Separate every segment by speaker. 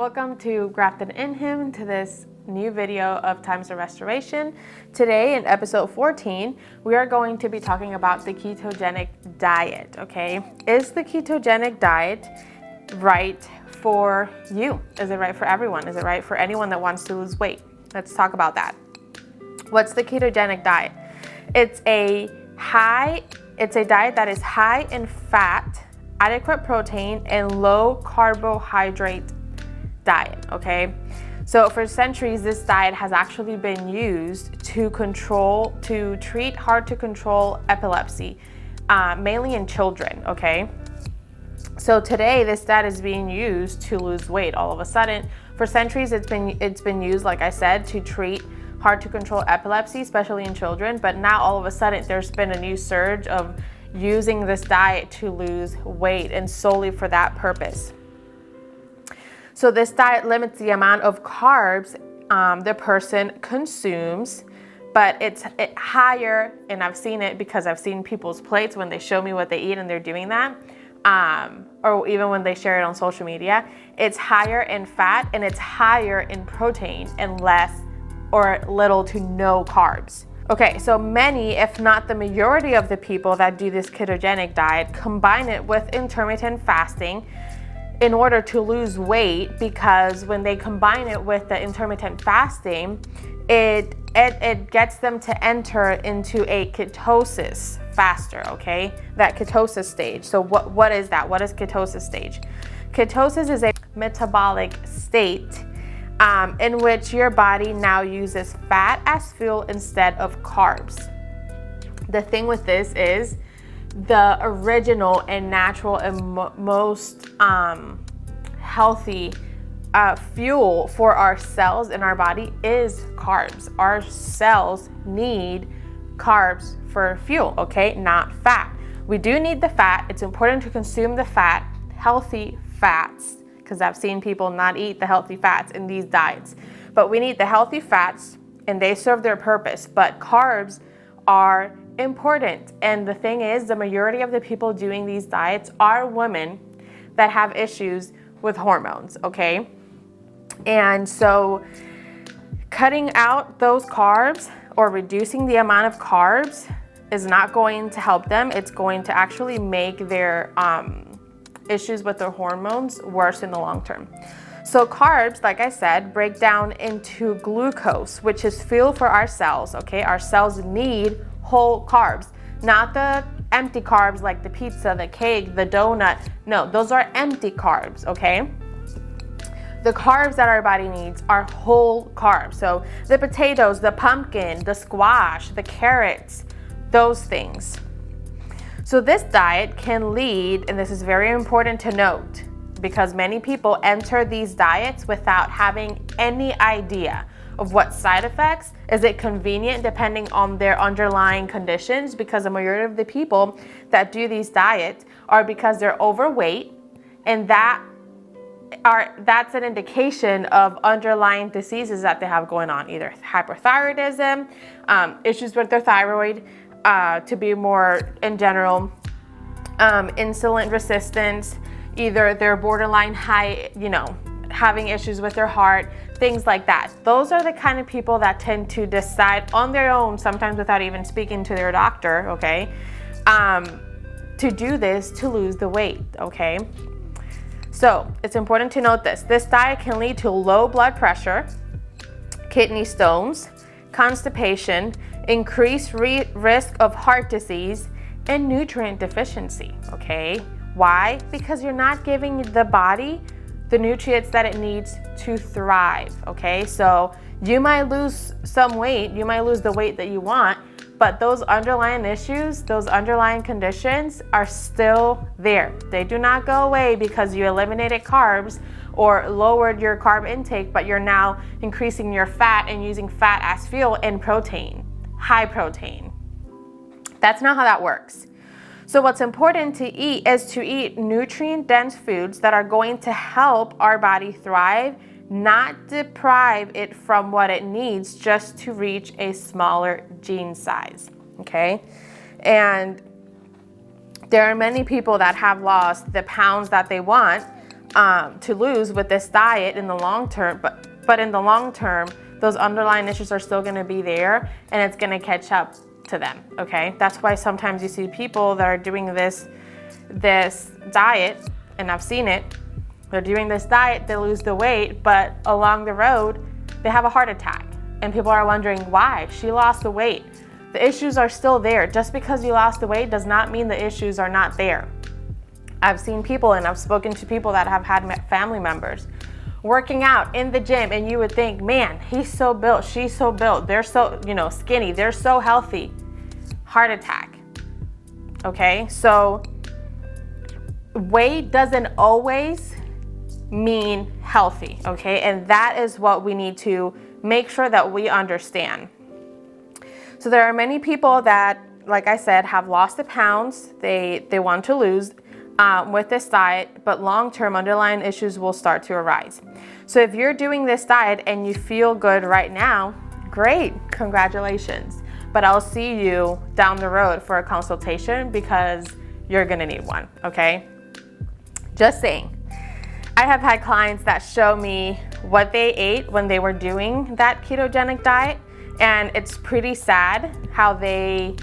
Speaker 1: Welcome to Grafted in Him, to this new video of Times of Restoration. Today in episode 14, we are going to be talking about the ketogenic diet, okay? Is the ketogenic diet right for you? Is it right for everyone? Is it right for anyone that wants to lose weight? Let's talk about that. What's the ketogenic diet? It's a diet that is high in fat, adequate protein, and low carbohydrate diet, okay? So for centuries, this diet has actually been used to treat hard to control epilepsy, mainly in children, okay? So today, this diet is being used to lose weight all of a sudden. For centuries, it's been used, like I said, to treat hard to control epilepsy, especially in children. But now all of a sudden, there's been a new surge of using this diet to lose weight, and solely for that purpose. So this diet limits the amount of carbs the person consumes, but it's higher, and I've seen it because I've seen people's plates when they show me what they eat and they're doing that, or even when they share it on social media. It's higher in fat and it's higher in protein and less or little to no carbs. Okay, so many, if not the majority of the people that do this ketogenic diet combine it with intermittent fasting in order to lose weight, because when they combine it with the intermittent fasting, it gets them to enter into a ketosis faster, okay? That ketosis stage. So what is that? What is ketosis stage? Ketosis is a metabolic state in which your body now uses fat as fuel instead of carbs. The thing with this is the original and natural and most healthy fuel for our cells in our body is carbs. Our cells need carbs for fuel, okay? Not fat. We do need the fat. It's important to consume the fat, healthy fats, because I've seen people not eat the healthy fats in these diets. But we need the healthy fats, and they serve their purpose. But carbs are important. And the thing is, the majority of the people doing these diets are women that have issues with hormones, okay? And so cutting out those carbs or reducing the amount of carbs is not going to help them. It's going to actually make their issues with their hormones worse in the long term. So carbs, like I said, break down into glucose, which is fuel for our cells, okay? Our cells need whole carbs, not the empty carbs like the pizza, the cake, the donut. No, those are empty carbs, okay? The carbs that our body needs are whole carbs. So the potatoes, the pumpkin, the squash, the carrots, those things. So this diet can lead, and this is very important to note, because many people enter these diets without having any idea of what side effects. Is it convenient depending on their underlying conditions? Because the majority of the people that do these diets are because they're overweight, and that's an indication of underlying diseases that they have going on, either hyperthyroidism, issues with their thyroid, to be more in general, insulin resistance, either they're borderline high, having issues with their heart, things like that. Those are the kind of people that tend to decide on their own, sometimes without even speaking to their doctor, okay, to do this to lose the weight, okay? So it's important to note this. This diet can lead to low blood pressure, kidney stones, constipation, increased risk of heart disease, and nutrient deficiency, okay? Why? Because you're not giving the body the nutrients that it needs to thrive, okay? So you might lose some weight, you might lose the weight that you want, but those underlying issues, those underlying conditions are still there. They do not go away because you eliminated carbs or lowered your carb intake, but you're now increasing your fat and using fat as fuel and protein, high protein. That's not how that works. So what's important to eat is to eat nutrient-dense foods that are going to help our body thrive, not deprive it from what it needs just to reach a smaller gene size, okay? And there are many people that have lost the pounds that they want to lose with this diet in the long term, but in the long term, those underlying issues are still going to be there, and it's going to catch up to them. Okay, that's why sometimes you see people that are doing this diet, and I've seen it. They're doing this diet, they lose the weight, but along the road, they have a heart attack, and people are wondering why she lost the weight. The issues are still there. Just because you lost the weight does not mean the issues are not there. I've seen people, and I've spoken to people that have had family members working out in the gym, and you would think, man, he's so built, she's so built, they're so, skinny, they're so healthy. Heart attack. Okay, so weight doesn't always mean healthy, okay? And that is what we need to make sure that we understand. So there are many people that, like I said, have lost the pounds they want to lose with this diet, but long-term underlying issues will start to arise. So if you're doing this diet and you feel good right now, great, congratulations. But I'll see you down the road for a consultation because you're gonna need one, okay? Just saying. I have had clients that show me what they ate when they were doing that ketogenic diet, and it's pretty sad how they,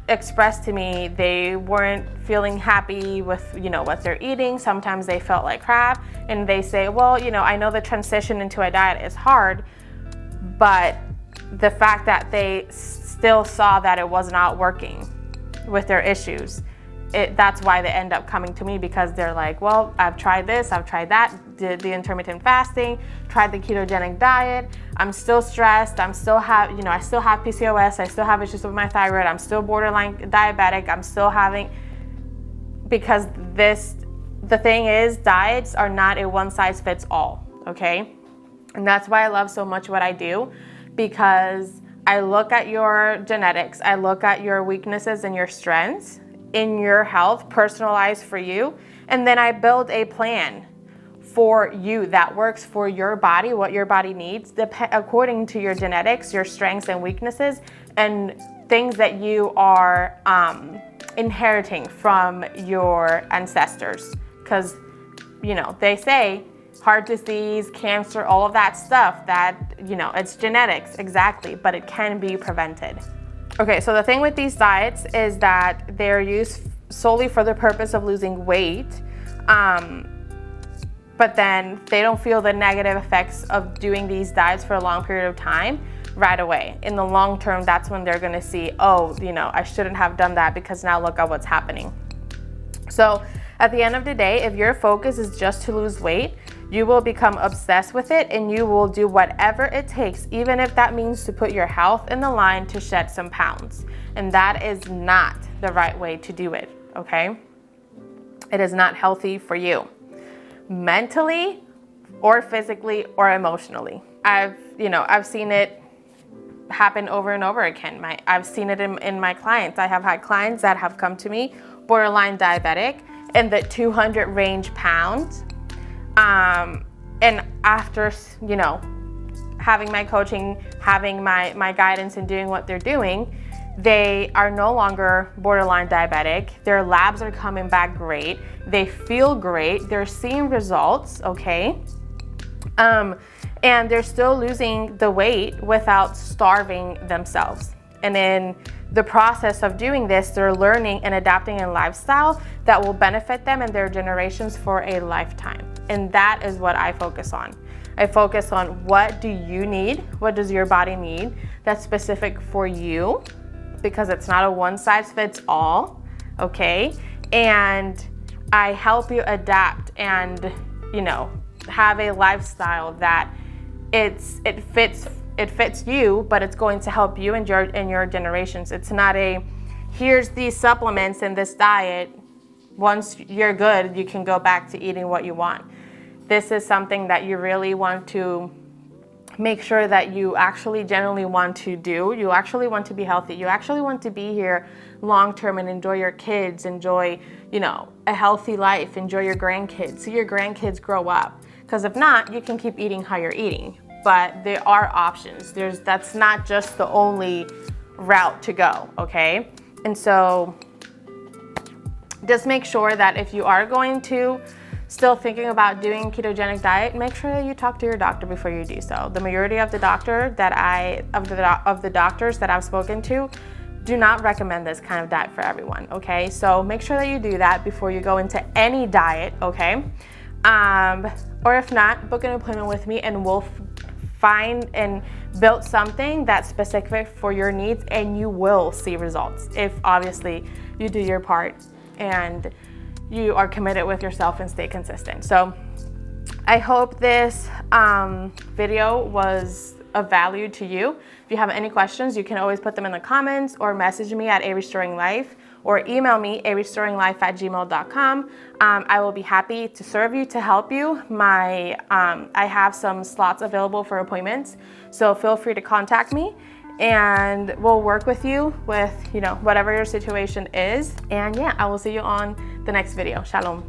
Speaker 1: expressed to me they weren't feeling happy with, what they're eating. Sometimes they felt like crap, and they say, well, I know the transition into a diet is hard, but the fact that they still saw that it was not working with their issues, that's why they end up coming to me, because they're like, well, I've tried this, I've tried that, did the intermittent fasting, tried the ketogenic diet, I'm still stressed, I still have PCOS, I still have issues with my thyroid, I'm still borderline diabetic, I'm still having, because the thing is, diets are not a one size fits all, okay? And that's why I love so much what I do, because I look at your genetics, I look at your weaknesses and your strengths in your health, personalized for you, and then I build a plan for you that works for your body, what your body needs, according to your genetics, your strengths and weaknesses, and things that you are inheriting from your ancestors. Because, they say heart disease, cancer, all of that stuff, that, it's genetics, exactly, but it can be prevented. Okay, so the thing with these diets is that they're used solely for the purpose of losing weight, but then they don't feel the negative effects of doing these diets for a long period of time right away. In the long term, that's when they're gonna see, oh, I shouldn't have done that because now look at what's happening. So at the end of the day, if your focus is just to lose weight, you will become obsessed with it, and you will do whatever it takes, even if that means to put your health in the line to shed some pounds. And that is not the right way to do it, okay? It is not healthy for you, mentally or physically or emotionally. I've seen it happen over and over again. I've seen it in my clients. I have had clients that have come to me, borderline diabetic, in the 200 range pounds. And after, having my coaching, having my guidance and doing what they're doing, they are no longer borderline diabetic. Their labs are coming back great. They feel great. They're seeing results, okay? And they're still losing the weight without starving themselves. And in the process of doing this, they're learning and adapting a lifestyle that will benefit them and their generations for a lifetime. And that is what I focus on. I focus on, what do you need? What does your body need that's specific for you? Because it's not a one size fits all, okay? And I help you adapt and, have a lifestyle that it fits you, but it's going to help you and your generations. It's not here's these supplements and this diet. Once you're good, you can go back to eating what you want. This is something that you really want to make sure that you actually genuinely want to do. You actually want to be healthy. You actually want to be here long term and enjoy your kids, enjoy, a healthy life, enjoy your grandkids, see your grandkids grow up. Because if not, you can keep eating how you're eating. But there are options. That's not just the only route to go, okay? And so just make sure that if you are going to still thinking about doing a ketogenic diet, make sure that you talk to your doctor before you do so. The majority of the doctors that I've spoken to do not recommend this kind of diet for everyone, okay? So make sure that you do that before you go into any diet, okay? Or if not, book an appointment with me and we'll find and build something that's specific for your needs, and you will see results if obviously you do your part and you are committed with yourself and stay consistent. So I hope this video was of value to you. If you have any questions, you can always put them in the comments or message me at A Restoring Life or email me arestoringlife@gmail.com. I will be happy to serve you, to help you. I have some slots available for appointments, so feel free to contact me and we'll work with you with, whatever your situation is. And yeah, I will see you on the next video. Shalom.